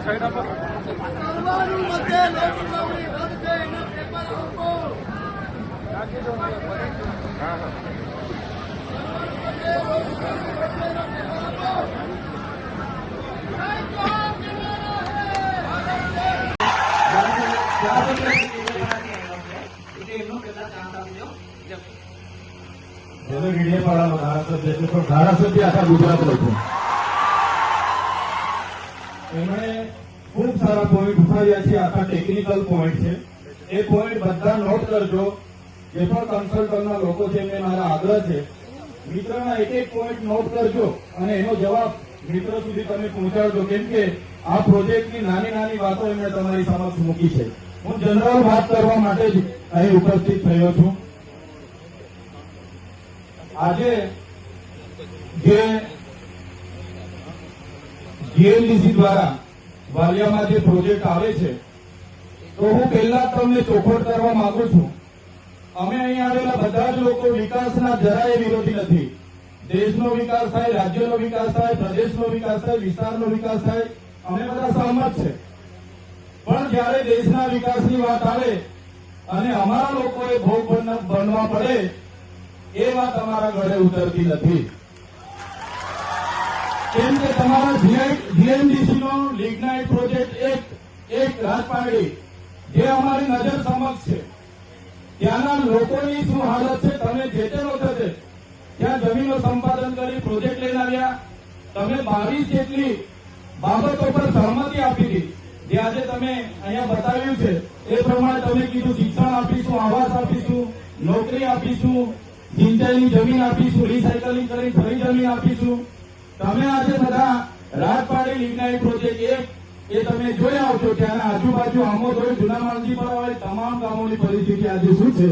Side આપો. હા હા. ધારાસભ્ય આખા ગુજરાતનો છે. એમણે ખૂબ સારા પોઈન્ટ ઉઠાવ્યા છે. આખા ટેકનિકલ પોઈન્ટ છે. એ પોઈન્ટ બધા નોટ કરજો. જે પણ કન્સલ્ટન્ટના લોકો છે એમને મારા આગ્રહ છે, મિત્રના એક એક પોઈન્ટ નોટ કરજો અને એનો જવાબ મિત્રો સુધી તમે પહોંચાડજો. કેમ કે આ પ્રોજેક્ટની નાની નાની વાતો એમણે તમારી સમક્ષ મૂકી છે. હું જનરલ વાત કરવા માટે જ અહીં ઉપસ્થિત થયો છું. આજે જે જીએમડીસી દ્વારા વાલિયામાં જે પ્રોજેક્ટ આવે છે, તો હું પહેલા તમને ચોખવટ કરવા માંગુ છું. અમે અહીં આવેલા બધા જ લોકો વિકાસના જરાય વિરોધી નથી. દેશનો વિકાસ થાય, રાજ્યનો વિકાસ થાય, પ્રદેશનો વિકાસ થાય, વિસ્તારનો વિકાસ થાય, અમે બધા સહમત છે. પણ જયારે દેશના વિકાસની વાત આવે અને અમારા લોકોએ ભોગ બનવા પડે, એ વાત અમારા ઘરે ઉતરતી નથી. કેમ કે તમારા જીએમડીસીનો લિગ્નાઇટ પ્રોજેક્ટ એક રાજપારડી જે અમારી નજર સમક્ષ છે, ત્યાંના લોકોની શું હાલત છે, તમે જે તે વખતે ત્યાં જમીનો સંપાદન કરી પ્રોજેક્ટ લઈને આવ્યા. તમે 22 જેટલી બાબતો પર સહમતિ આપી હતી. જે આજે તમે અહીંયા બતાવ્યું છે એ પ્રમાણે તમે કીધું શિક્ષણ આપીશું, આવાસ આપીશું, નોકરી આપીશું, સિંચાઈની જમીન આપીશું, રિસાયકલિંગ કરી ફરી જમીન આપીશું. તમે આજે બધા રાજપાડી લિગ્નાઇટ પ્રોજેક્ટ એ તમે જોઈ આવજો. ત્યાંના આજુબાજુ આમોદ હોય, જૂના માંજી પર હોય, તમામ ગામોની પરિસ્થિતિ આજે શું છે.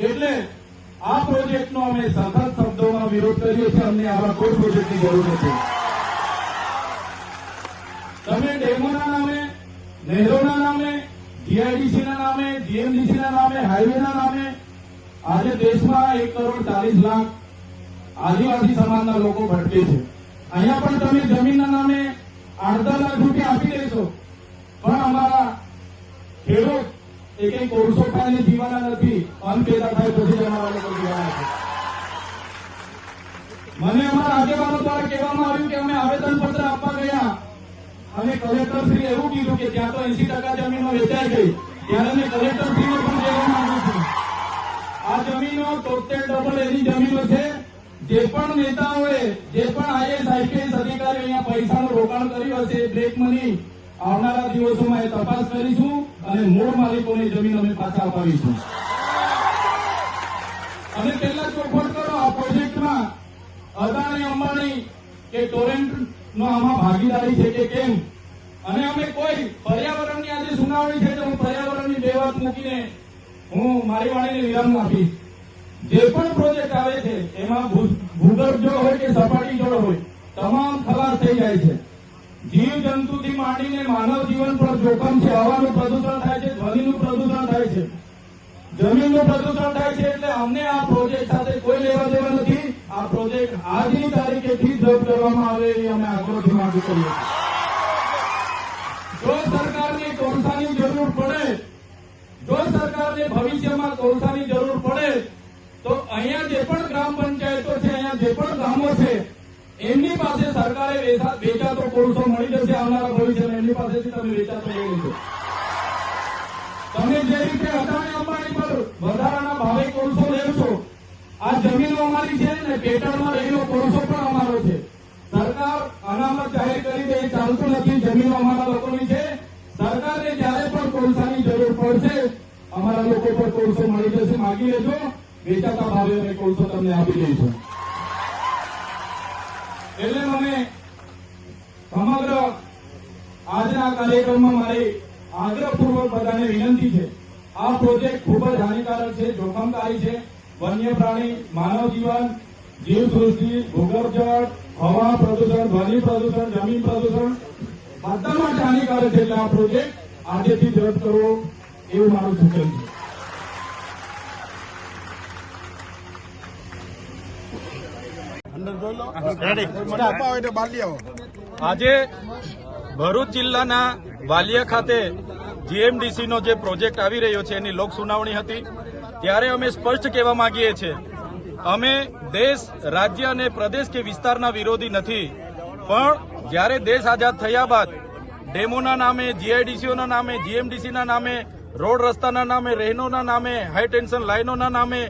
એટલે આ પ્રોજેક્ટનો અમે સખત શબ્દોમાં વિરોધ કરીએ છીએ. અમને આવા કોઈ પ્રોજેક્ટની જરૂર નથી. તમે ડેમોના નામે, નહેરોના નામે, જીઆઈડીસીના નામે, જીએમડીસીના નામે, હાઈવેના નામે આજે દેશમાં 1,40,00,000 આદિવાસી સમાજના લોકો ભટકે છે. અહીંયા પણ તમે જમીનના નામે 8-10 લાખ રૂપિયા આપી દેશો, પણ અમારા ખેડૂત એ કઈ કોર્સો ખાઈને જીવાના નથી. અન્ન પેદા થાય પછી જ અમારા લોકો જીવાના છે. મને અમારા આગેવાનો દ્વારા કહેવામાં આવ્યું કે અમે આવેદનપત્ર આપવા ગયા અને કલેક્ટરશ્રીએ એવું કીધું કે ત્યાં તો 80% જમીનો વેચાઈ ગઈ. ત્યારે મેં કલેક્ટરશ્રીને પણ કહેવા માંગુ છું, આ જમીનો ટોટલ ડબલ એની જમીનો છે. જે પણ નેતાઓએ, જે પણ આઈએસ આઈપીએસ અધિકારીઓ અહીંયા પૈસાનું રોકાણ કર્યું હશે, બ્લેક મની, આવનારા દિવસોમાં એ તપાસ કરીશું અને મૂળ માલિકોની જમીન અમે પાછા અપાવીશું. અને પહેલા ચોખવટ કરો, આ પ્રોજેક્ટમાં અદાણી, અંબાણી કે ટોરેન્ટનો આમાં ભાગીદારી છે કે કેમ. અને અમે કોઈ પર્યાવરણની આજે સુનાવણી છે તો હું પર્યાવરણની બે વાત મૂકીને હું મારી વાણીને વિરામ આપીશ. જે પણ પ્રોજેક્ટ આવે છે એમાં ભૂગર્ભ જળ હોય કે સપાટી જળ હોય, તમામ ખલાસ થઈ જાય છે. જીવ જંતુથી માંડીને માનવ જીવન પર જોખમ છે. હવાનું પ્રદૂષણ થાય છે, ધ્વનિનું પ્રદૂષણ થાય છે, જમીનનું પ્રદૂષણ થાય છે. એટલે અમને આ પ્રોજેક્ટ સાથે કોઈ લેવા દેવા નથી. આ પ્રોજેક્ટ આજની તારીખેથી જ રદ કરવામાં આવે એ અમે આગ્રહથી માંગ કરીએ છીએ. જો સરકારને કોલસાની જરૂર પડે, જો સરકારને ભવિષ્યમાં કોલસાની જરૂર પડે તો અહીંયા જે પણ ગ્રામ પંચાયતો છે, અહીંયા જે પણ ગામો છે, એમની પાસે સરકારે વેચાતો કોલસો મળી જશે. આવનારા ભવિષ્યમાં એમની પાસેથી તમે વેચાતો લઈ લેશો. તમે જે રીતે અદાણી અંબાણી પર વધારાના ભાવે કોલસો લેશો, આ જમીનો અમારી છે ને પેટર્નમાં રહેલો કોલસો પણ અમારો છે. સરકાર અનામત જાહેર કરી દે, ચાલતું નથી. જમીનો અમારા લોકોની છે. સરકારને જયારે પણ કોલસાની જરૂર પડશે અમારા લોકો પર કોલસો મળી જશે. માગી લેજો, વેચાતા ભાવે અમે કોલસો તમને આપી દઈશું. એટલે મને સમગ્ર આજના કાર્યક્રમમાં મારી આગ્રહપૂર્વક બધાને વિનંતી છે, આ પ્રોજેક્ટ ખૂબ જ હાનિકારક છે, જોખમકારી છે. વન્ય પ્રાણી, માનવ જીવન, જીવસૃષ્ટિ, ભૂગર્ભ જળ, હવા પ્રદૂષણ, ધ્વનિ પ્રદૂષણ, જમીન પ્રદૂષણ બધા માટે હાનિકારક છે. એટલે આ પ્રોજેક્ટ આજેથી જ રદ કરવો એવું મારું સૂચન છે. આજે ભરૂચ જિલ્લાના વાલિયા ખાતે જીએમડીસીનો જે પ્રોજેક્ટ આવી રહ્યો છે એની લોક સુનાવણી હતી ત્યારે અમે સ્પષ્ટ કહેવા માંગીએ છીએ, અમે દેશ, રાજ્ય અને પ્રદેશ કે વિસ્તારના વિરોધી નથી, પણ જ્યારે દેશ આઝાદ થયા બાદ ડેમોના નામે, જીઆઈડીસીઓના નામે, જીએમડીસીના નામે, રોડ રસ્તાના નામે, રહેણોના નામે, હાઈ ટેન્શન લાઇનોના નામે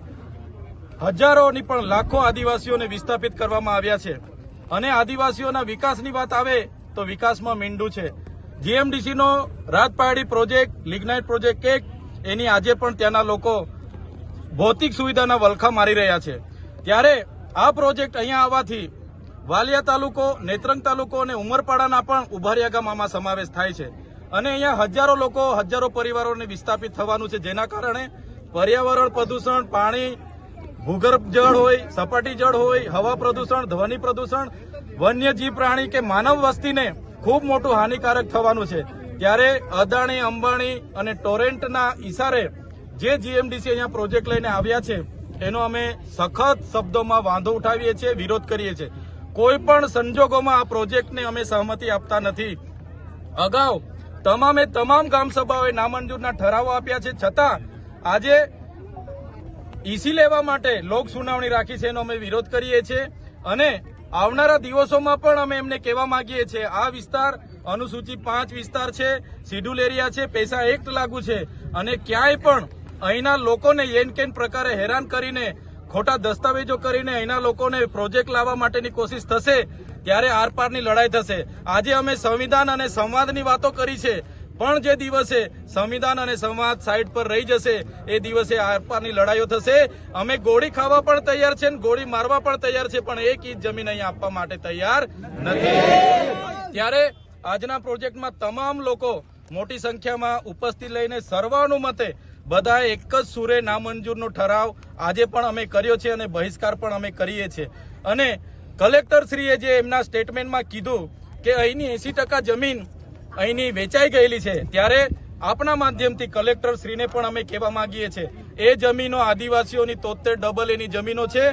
હજારોની પણ લાખો આદિવાસીઓને વિસ્થાપિત કરવામાં આવ્યા છે. અને આદિવાસીઓના વિકાસની વાત આવે તો વિકાસમાં મીંડું છે. જીએમડીસીનો રાજપારડી પ્રોજેક્ટ, લિગ્નાઇટ પ્રોજેક્ટ 1, એની આજે પણ ત્યાંના લોકો ભૌતિક સુવિધાના વલખા મારી રહ્યા છે. ત્યારે આ પ્રોજેક્ટ અહીંયા આવવાથી વાલિયા તાલુકો, નેત્રંગ તાલુકો અને ઉમરપાડાના પણ ઉભારિયા ગામમાં સમાવેશ થાય છે. અને અહીંયા હજારો લોકો, હજારો પરિવારોને વિસ્થાપિત થવાનું છે, જેના કારણે પર્યાવરણ પ્રદૂષણ, પાણી, ભૂગર્ભ જળ હોય, સપાટી જળ હોય, હવા પ્રદૂષણ, ધ્વનિ પ્રદૂષણ, વન્યજીવ પ્રાણી કે માનવ વસ્તીને ખૂબ મોટું હાનિકારક થવાનું છે. ત્યારે અદાણી, અંબાણી અને ટોરેન્ટના ઇશારે જે જીએમડીસી અહીંયા પ્રોજેક્ટ લઈને આવ્યા છે એનો અમે સખત શબ્દોમાં વાંધો ઉઠાવીએ છીએ, વિરોધ કરીએ છીએ. કોઈ પણ સંજોગોમાં આ પ્રોજેક્ટને અમે સહમતિ આપતા નથી. અગાઉ તમામે તમામ ગ્રામસભાઓએ નામંજૂરના ઠરાવો આપ્યા છે, છતાં આજે ઈસી લેવા માટે લોક સુનાવણી રાખી છે, એનો અમે વિરોધ કરીએ છીએ. અને આવનારા દિવસોમાં પણ અમે એમને કહેવા માંગીએ છીએ, આ વિસ્તાર અનુસૂચિ 5 વિસ્તાર છે, શિડ્યુલ એરિયા છે, પૈસા એક્ટ લાગુ છે, અને ક્યાંય પણ અહીંના લોકોને એન કેન પ્રકારે હેરાન કરીને, ખોટા દસ્તાવેજો કરીને અહીંના લોકોને પ્રોજેક્ટ લાવવા માટેની કોશિશ થશે ત્યારે આરપારની લડાઈ થશે. આજે અમે સંવિધાન અને સંવાદની વાતો કરી છે, પણ જે દિવસે સંવિધાન અને સંવાદ સાઈડ પર રહી જશે એ દિવસે આરપારની લડાઈઓ થશે. અમે ગોળી ખાવા પણ તૈયાર છે, ગોળી મારવા પણ તૈયાર છે, પણ એક ઇંચ જમીન અહીંયા આપવા માટે તૈયાર નથી. ત્યારે આજના પ્રોજેક્ટમાં તમામ લોકો મોટી સંખ્યામાં ઉપસ્થિત લઈને સર્વાનુમતે બધાએ એક જ સુરે નામંજૂરનો ઠરાવ આજે પણ અમે કર્યો છે અને બહિષ્કાર પણ અમે કરીએ છીએ. અને કલેક્ટરશ્રીએ જે એમના સ્ટેટમેન્ટમાં કીધું કે અહીંની 80% જમીન અહીંની વેચાઈ ગયેલી છે, ત્યારે આપના માધ્યમથી કલેક્ટરશ્રીને પણ અમે કહેવા માંગીએ છીએ, એ જમીનો આદિવાસીઓની 73 એની જમીનો છે.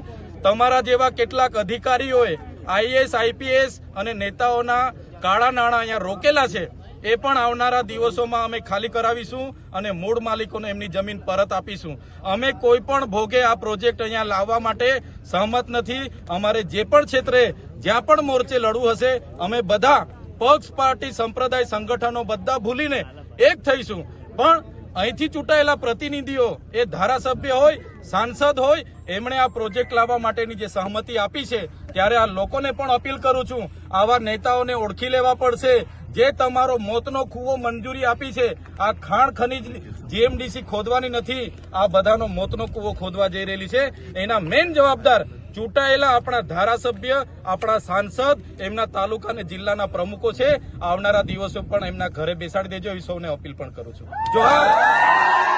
તમારા જેવા કેટલાક અધિકારીઓએ આઈએસ, આઈપીએસ અને નેતાઓના કાળા નાણાં અહીંયા રોકેલા છે. એ પણ આવનારા દિવસોમાં અમે ખાલી કરાવીશું અને મૂળ માલિકોને એમની જમીન પરત આપીશું. અમે કોઈ પણ ભોગે આ પ્રોજેક્ટ અહીંયા લાવવા માટે સહમત નથી. અમારે જે પણ ક્ષેત્રે જ્યાં પણ મોરચે લડવું હશે, અમે બધા પક્ષ, પાર્ટી, સંપ્રદાય, સંગઠનો બધા ભૂલીને એક થઈશું. પણ અહીંથી ચૂંટાયેલા પ્રતિનિધિઓ, એ ધારાસભ્ય હોય, સાંસદ હોય, એમણે આ પ્રોજેક્ટ લાવવા માટેની જે સહમતિ આપી છે, ત્યારે આ લોકોને પણ અપીલ કરું છું, આવા નેતાઓને ઓળખી લેવા પડશે. જે તમારો મોતનો કૂવો મંજૂરી આપી છે, આ ખાણ ખનીજ જીએમડીસી ખોદવાની નથી, આ બધાનો મોતનો કૂવો ખોદવા જઈ રહેલી છે. એના મેઇન જવાબદાર ચૂંટાયેલા આપણા ધારાસભ્ય, આપણા સાંસદ, એમના તાલુકા અને જિલ્લાના પ્રમુખો છે. આવનારા દિવસો પણ એમના ઘરે બેસાડી દેજો, એવી સૌને અપીલ પણ કરું છું. જોહાર.